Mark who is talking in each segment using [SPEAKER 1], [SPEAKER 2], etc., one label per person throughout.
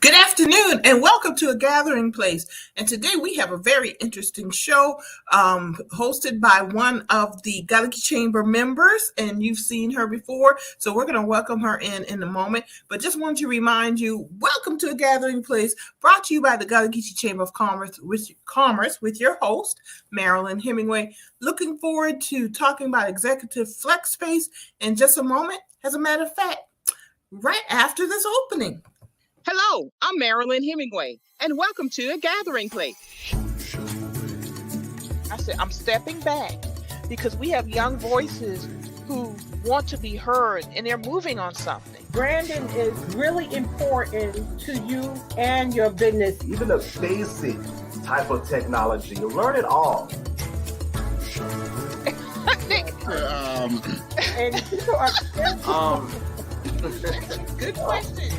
[SPEAKER 1] Good afternoon and welcome to A Gathering Place. And today we have a very interesting show hosted by one of the Galaxy Chamber members, and you've seen her before, so we're going to welcome her in a moment. But just wanted to remind you, welcome to A Gathering Place, brought to you by the Galaxy Chamber of Commerce with your host, Marilyn Hemingway. Looking forward to talking about executive flex space in just a moment. As a matter of fact, right after this opening.
[SPEAKER 2] Hello, I'm Marilyn Hemingway, and welcome to A Gathering Place. I said, I'm stepping back because we have young voices who want to be heard, and they're moving on something.
[SPEAKER 3] Branding is really important to you and your business.
[SPEAKER 4] Even a basic type of technology, you learn it all.
[SPEAKER 3] And people are
[SPEAKER 1] Good question.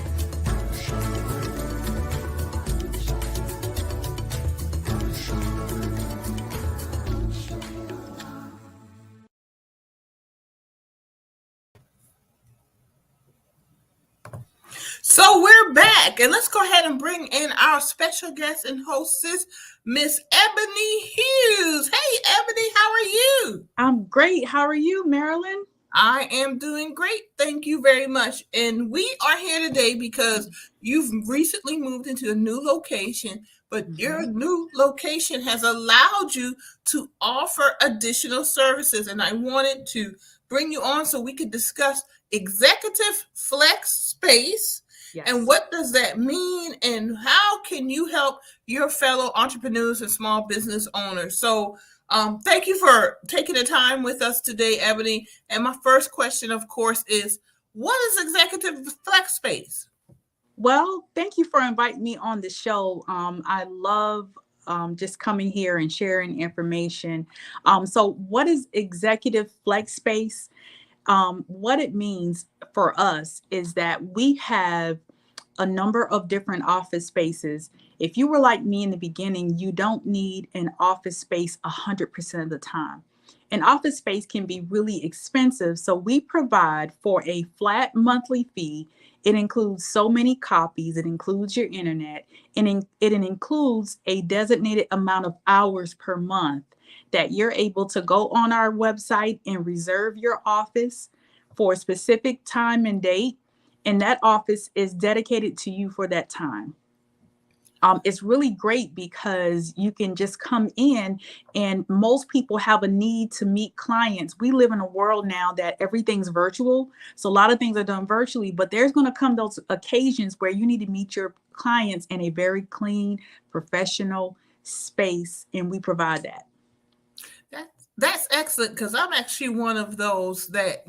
[SPEAKER 1] So we're back, and let's go ahead and bring in our special guest and hostess, Miss Ebony Hughes. Hey, Ebony, how are you?
[SPEAKER 5] I'm great. How are you, Marilyn?
[SPEAKER 1] I am doing great. Thank you very much. And we are here today because you've recently moved into a new location, but your new location has allowed you to offer additional services. And I wanted to bring you on so we could discuss executive flex space.
[SPEAKER 5] Yes.
[SPEAKER 1] And what does that mean? And how can you help your fellow entrepreneurs and small business owners? So thank you for taking the time with us today, Ebony. And my first question, of course, is what is executive flex space?
[SPEAKER 5] Well, thank you for inviting me on the show. I love just coming here and sharing information. So what is executive flex space? What it means for us is that we have a number of different office spaces. If you were like me in the beginning, you don't need an office space 100% of the time. An office space can be really expensive, so we provide for a flat monthly fee. It includes so many copies, it includes your internet, and it includes a designated amount of hours per month that you're able to go on our website and reserve your office for a specific time and date, and that office is dedicated to you for that time. It's really great because you can just come in, and most people have a need to meet clients. We live in a world now that everything's virtual. So a lot of things are done virtually, but there's going to come those occasions where you need to meet your clients in a very clean, professional space, and we provide that.
[SPEAKER 1] That's excellent, because I'm actually one of those that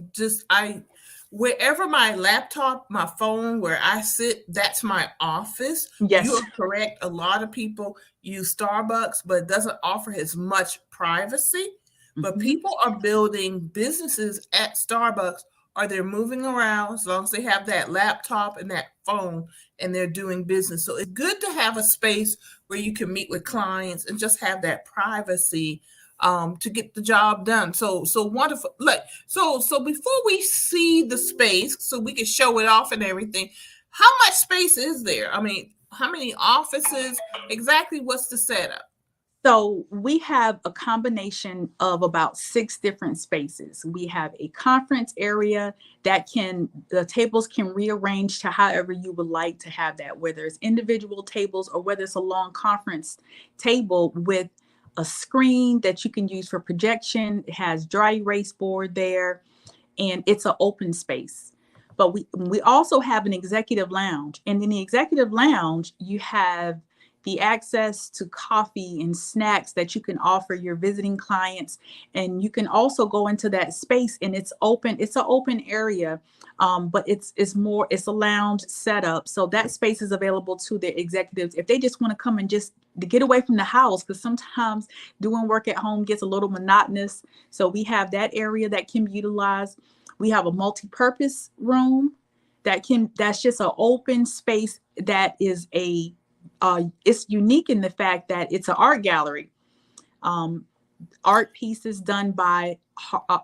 [SPEAKER 1] wherever my laptop, my phone, where I sit, that's my office.
[SPEAKER 5] Yes.
[SPEAKER 1] You are correct. A lot of people use Starbucks, but it doesn't offer as much privacy. But people are building businesses at Starbucks, or they're moving around as long as they have that laptop and that phone and they're doing business. So it's good to have a space where you can meet with clients and just have that privacy to get the job done. So wonderful. So before we see the space, so we can show it off and everything, how much space is there? I mean, how many offices? Exactly what's the setup?
[SPEAKER 5] So we have a combination of about 6 different spaces. We have a conference area that the tables can rearrange to however you would like to have that, whether it's individual tables or whether it's a long conference table with a screen that you can use for projection. It has dry erase board there, and it's an open space. But we also have an executive lounge, and in the executive lounge, you have the access to coffee and snacks that you can offer your visiting clients. And you can also go into that space, and it's open. It's an open area, but it's a lounge setup. So that space is available to the executives if they just want to come and just to get away from the house, because sometimes doing work at home gets a little monotonous. So we have that area that can be utilized. We have a multi-purpose room that's just an open space that is it's unique in the fact that it's an art gallery. Art pieces done by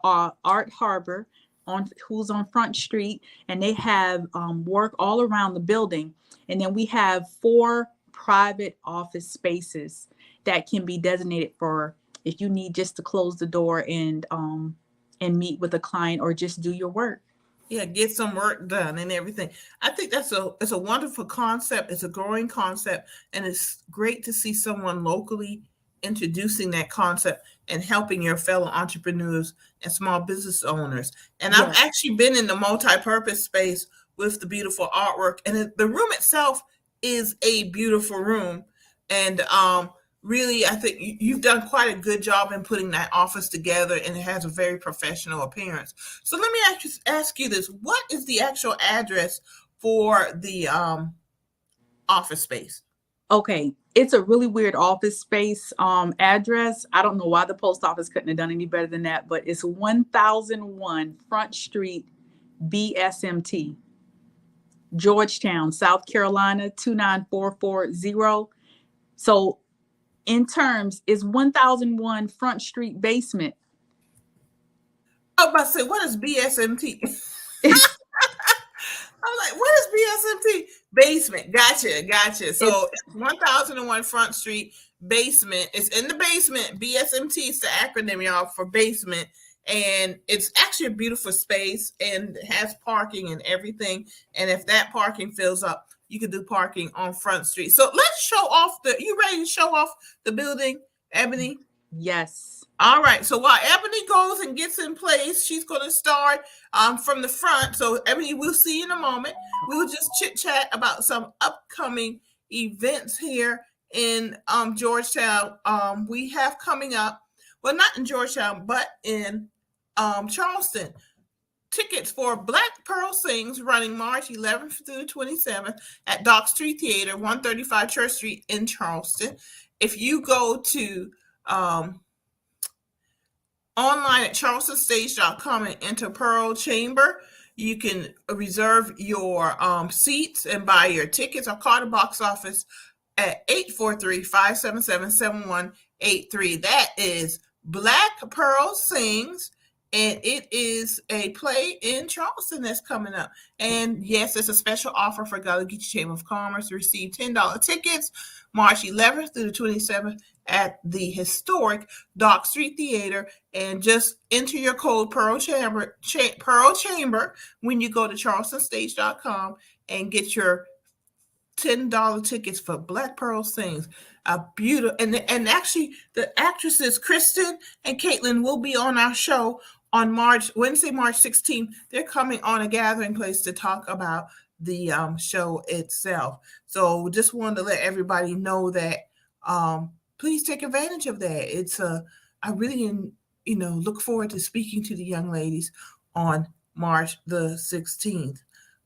[SPEAKER 5] Art Harbor on Front Street, and they have work all around the building. And then we have 4 private office spaces that can be designated for if you need just to close the door and meet with a client or just do your work.
[SPEAKER 1] Yeah, get some work done and everything. I think it's a wonderful concept. It's a growing concept, and it's great to see someone locally introducing that concept and helping your fellow entrepreneurs and small business owners. And I've actually been in the multi-purpose space with the beautiful artwork, and the room itself is a beautiful room. And really, I think you've done quite a good job in putting that office together, and it has a very professional appearance. So let me ask you this. What is the actual address for the office space?
[SPEAKER 5] Okay, it's a really weird office space address. I don't know why the post office couldn't have done any better than that, but it's 1001 Front Street, BSMT, Georgetown, South Carolina, 29440. So in terms, is 1001 Front Street basement.
[SPEAKER 1] I was about to say, what is BSMT? I was like, what is BSMT? Basement. Gotcha. So it's 1001 Front Street, basement. It's in the basement. BSMT is the acronym, y'all, for basement. And it's actually a beautiful space and has parking and everything. And if that parking fills up, you can do parking on Front Street. So let's show off you ready to show off the building, Ebony?
[SPEAKER 5] Yes.
[SPEAKER 1] All right. So while Ebony goes and gets in place, she's going to start from the front. So Ebony, we'll see you in a moment. We'll just chit chat about some upcoming events here in Georgetown. We have coming up, well, not in Georgetown, but in Charleston. Tickets for Black Pearl Sings running March 11th through 27th at Dock Street Theater, 135 Church Street in Charleston. If you go to online at charlestonstage.com and enter Pearl Chamber, you can reserve your seats and buy your tickets or call the box office at 843-577-7183. That is Black Pearl Sings, and it is a play in Charleston that's coming up. And yes, it's a special offer for Gullah Geechee Chamber of Commerce. Receive $10 tickets March 11th through the 27th at the historic Dock Street Theater, and just enter your code Pearl Chamber when you go to charlestonstage.com and get your $10 tickets for Black Pearl Sings. A beautiful, and actually the actresses Kristen and Caitlin will be on our show on Wednesday, March 16th. They're coming on a gathering place to talk about the show itself. So just wanted to let everybody know that please take advantage of that. I really, look forward to speaking to the young ladies on March the 16th.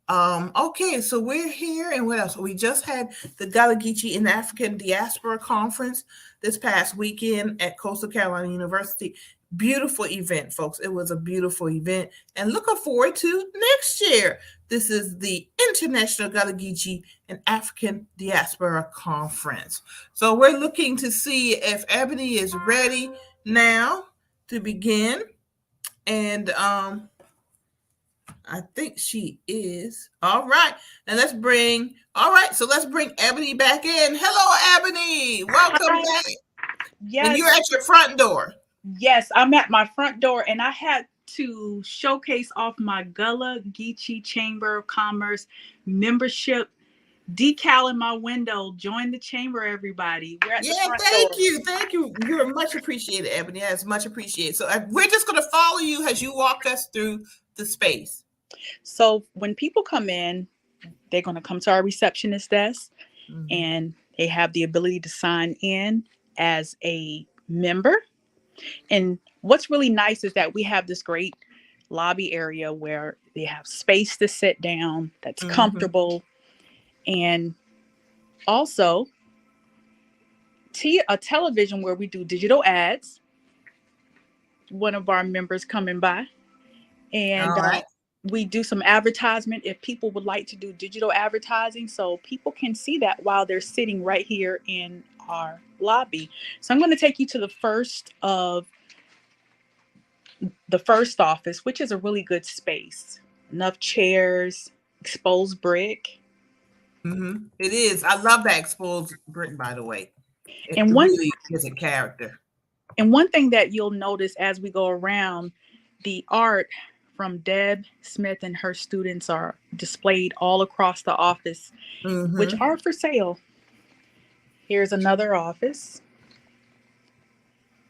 [SPEAKER 1] Okay, so we're here, and what else? We just had the Gullah Geechee and African Diaspora Conference this past weekend at Coastal Carolina University. Beautiful event, folks. It was a beautiful event, and looking forward to next year. This is the International Gullah Geechee and African Diaspora Conference. So we're looking to see if Ebony is ready now to begin, and I think she is. All right. And let's bring Ebony back in. Hello, Ebony. Welcome back.
[SPEAKER 5] Yes.
[SPEAKER 1] And you're at your front door.
[SPEAKER 5] Yes, I'm at my front door, and I had to showcase off my Gullah Geechee Chamber of Commerce membership decal in my window. Join the chamber, everybody. We're at the front door.
[SPEAKER 1] Thank you. You're much appreciated, Ebony. That's much appreciated. So we're just going to follow you as you walk us through the space.
[SPEAKER 5] So when people come in, they're going to come to our receptionist desk, and they have the ability to sign in as a member. And what's really nice is that we have this great lobby area where they have space to sit down that's comfortable, and also a television where we do digital ads. One of our members coming by, and we do some advertisement if people would like to do digital advertising, so people can see that while they're sitting right here in our lobby. So I'm going to take you to the first of the first office, which is a really good space. Enough chairs, exposed brick.
[SPEAKER 1] It is. I love that exposed brick, by the way. It
[SPEAKER 5] And one
[SPEAKER 1] really gives a character.
[SPEAKER 5] and one thing that you'll notice as we go around, the art from Deb Smith and her students are displayed all across the office, which are for sale. Here's another office.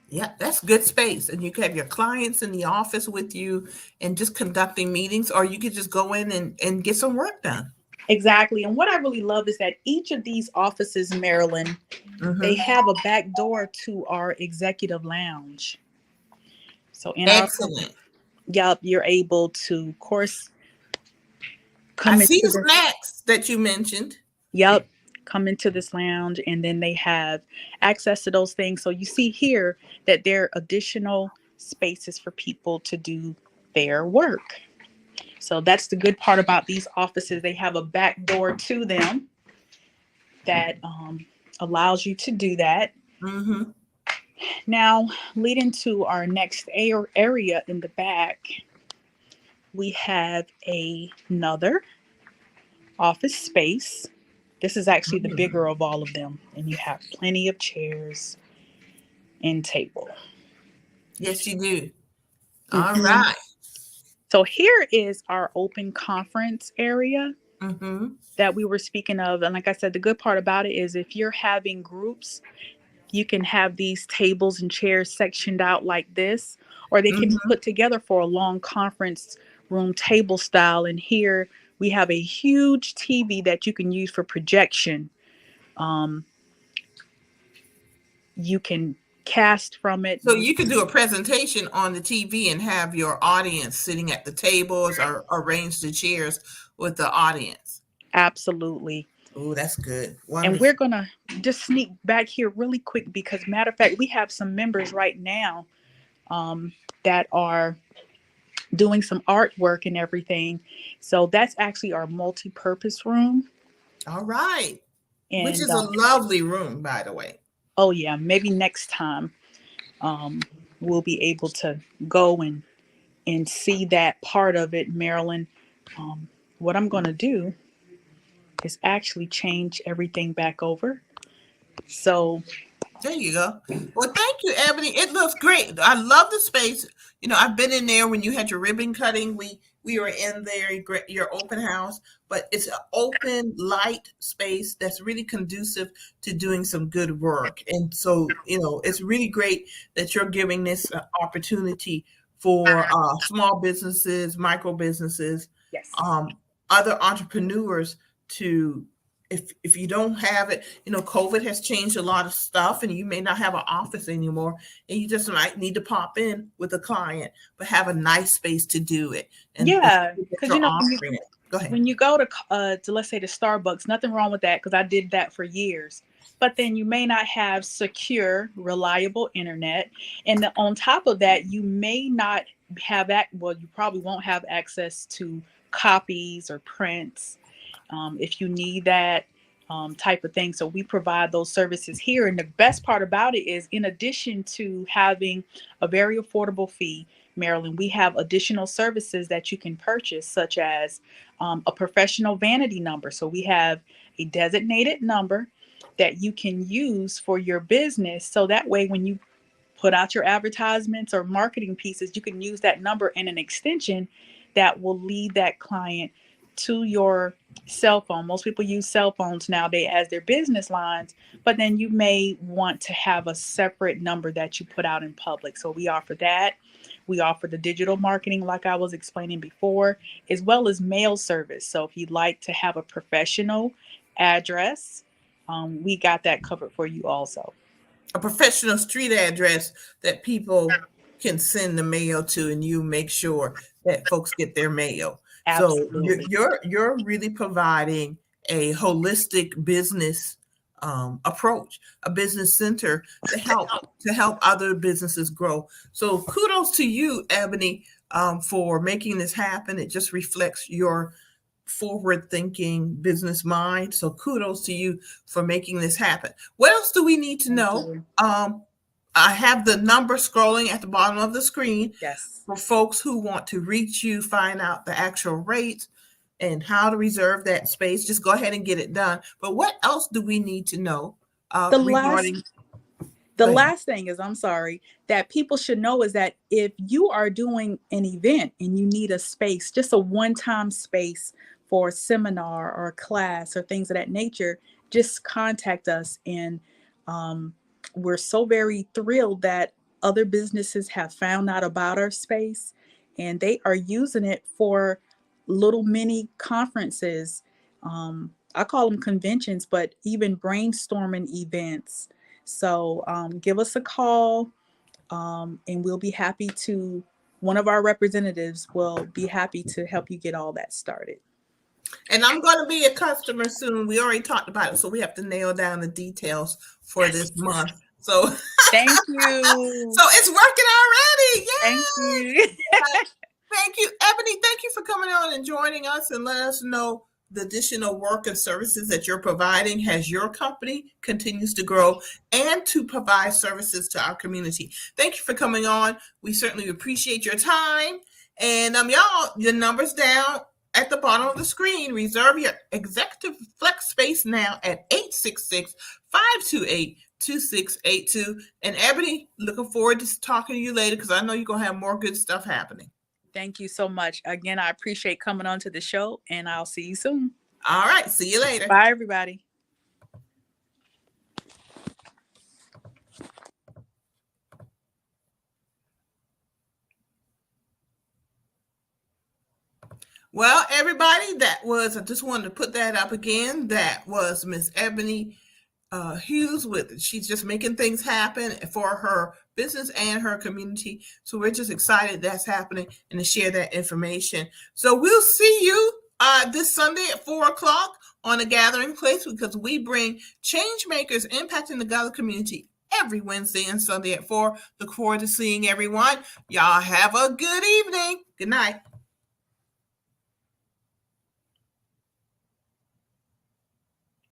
[SPEAKER 1] Yeah, that's good space. And you can have your clients in the office with you and just conducting meetings, or you could just go in and get some work done.
[SPEAKER 5] Exactly. And what I really love is that each of these offices in Maryland, they have a back door to our executive lounge. So in
[SPEAKER 1] Excellent.
[SPEAKER 5] you're able to, of course,
[SPEAKER 1] I see the snacks that you mentioned.
[SPEAKER 5] Come into this lounge, and then they have access to those things. So you see here that there are additional spaces for people to do their work. So that's the good part about these offices. They have a back door to them that allows you to do that. Now, leading to our next area in the back, we have another office space. This is actually the bigger of all of them, and you have plenty of chairs and table.
[SPEAKER 1] Yes, you do. All right.
[SPEAKER 5] So here is our open conference area that we were speaking of. And like I said, the good part about it is if you're having groups, you can have these tables and chairs sectioned out like this, or they can be put together for a long conference room table style. And here we have a huge TV that you can use for projection. You can cast from it.
[SPEAKER 1] So you can do a presentation on the TV and have your audience sitting at the tables or arrange the chairs with the audience.
[SPEAKER 5] Absolutely.
[SPEAKER 1] Oh, that's good. Wonderful.
[SPEAKER 5] And we're going to just sneak back here really quick because, matter of fact, we have some members right now that are doing some artwork and everything. So that's actually our multi-purpose room.
[SPEAKER 1] All right.
[SPEAKER 5] And,
[SPEAKER 1] which is a lovely room, by the way.
[SPEAKER 5] Oh, yeah. Maybe next time we'll be able to go and see that part of it, Marilyn. What I'm going to do is actually change everything back over. So
[SPEAKER 1] there you go. Well, thank you, Ebony. It looks great. I love the space. You know, I've been in there when you had your ribbon cutting. We were in there, your open house, but it's an open, light space that's really conducive to doing some good work. And so, you know, it's really great that you're giving this opportunity for small businesses, micro businesses, other entrepreneurs to, if you don't have it, you know, COVID has changed a lot of stuff and you may not have an office anymore and you just might need to pop in with a client, but have a nice space to do it. And
[SPEAKER 5] because you know, when you go to let's say to Starbucks, nothing wrong with that because I did that for years. But then you may not have secure, reliable internet. And on top of that, you may not have you probably won't have access to copies or prints. If you need that type of thing. So we provide those services here. And the best part about it is, in addition to having a very affordable fee, Marilyn, we have additional services that you can purchase, such as a professional vanity number. So we have a designated number that you can use for your business. So that way, when you put out your advertisements or marketing pieces, you can use that number and an extension that will lead that client to your cell phone. Most people use cell phones nowadays as their business lines, but then you may want to have a separate number that you put out in public. So we offer that. We offer the digital marketing, like I was explaining before, as well as mail service. So if you'd like to have a professional address, we got that covered for you also.
[SPEAKER 1] A professional street address that people can send the mail to, and you make sure that folks get their mail.
[SPEAKER 5] Absolutely.
[SPEAKER 1] So you're really providing a holistic business approach, a business center to help other businesses grow. So kudos to you, Ebony, for making this happen. It just reflects your forward-thinking business mind. So kudos to you for making this happen. What else do we need to know I have the number scrolling at the bottom of the screen.
[SPEAKER 5] Yes.
[SPEAKER 1] For folks who want to reach you, find out the actual rates and how to reserve that space, just go ahead and get it done. But what else do we need to know regarding?
[SPEAKER 5] The last thing is, I'm sorry, that people should know is that if you are doing an event and you need a space, just a one-time space for a seminar or a class or things of that nature, just contact us. And we're so very thrilled that other businesses have found out about our space and they are using it for little mini conferences. I call them conventions, but even brainstorming events. So give us a call and we'll be happy to, one of our representatives will be happy to help you get all that started.
[SPEAKER 1] And I'm going to be a customer soon. We already talked about it, so we have to nail down the details for this month. So
[SPEAKER 5] thank you.
[SPEAKER 1] So it's working already. Yay!
[SPEAKER 5] Thank you.
[SPEAKER 1] Thank you, Ebony. Thank you for coming on and joining us and let us know the additional work and services that you're providing as your company continues to grow and to provide services to our community. Thank you for coming on. We certainly appreciate your time. And y'all, your number's down at the bottom of the screen. Reserve your executive flex space now at 866-528-2682. And Ebony, looking forward to talking to you later because I know you're going to have more good stuff happening.
[SPEAKER 5] Thank you so much. Again, I appreciate coming on to the show and I'll see you soon.
[SPEAKER 1] All right. See you later.
[SPEAKER 5] Bye, everybody.
[SPEAKER 1] Well, everybody, I just wanted to put that up again. That was Miss Ebony Hughes she's just making things happen for her business and her community. So we're just excited that's happening and to share that information. So we'll see you this Sunday at 4:00 on A Gathering Place because we bring change makers impacting the Gullah community every Wednesday and Sunday at 4. Look forward to seeing everyone. Y'all have a good evening. Good night.